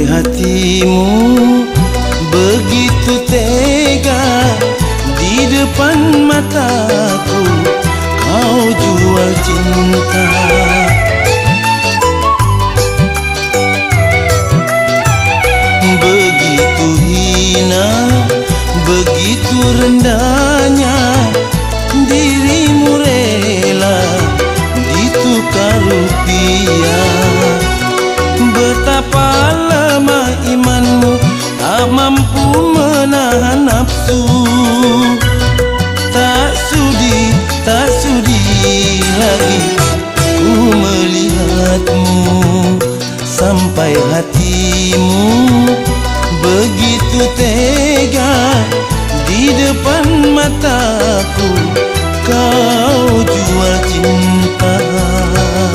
hatimu begitu tega, di depan mataku kau jual cinta. Begitu hina, begitu rendahnya dirimu rela ditukar rupiah. Betapa lemah imanmu, tak mampu menahan nafsu.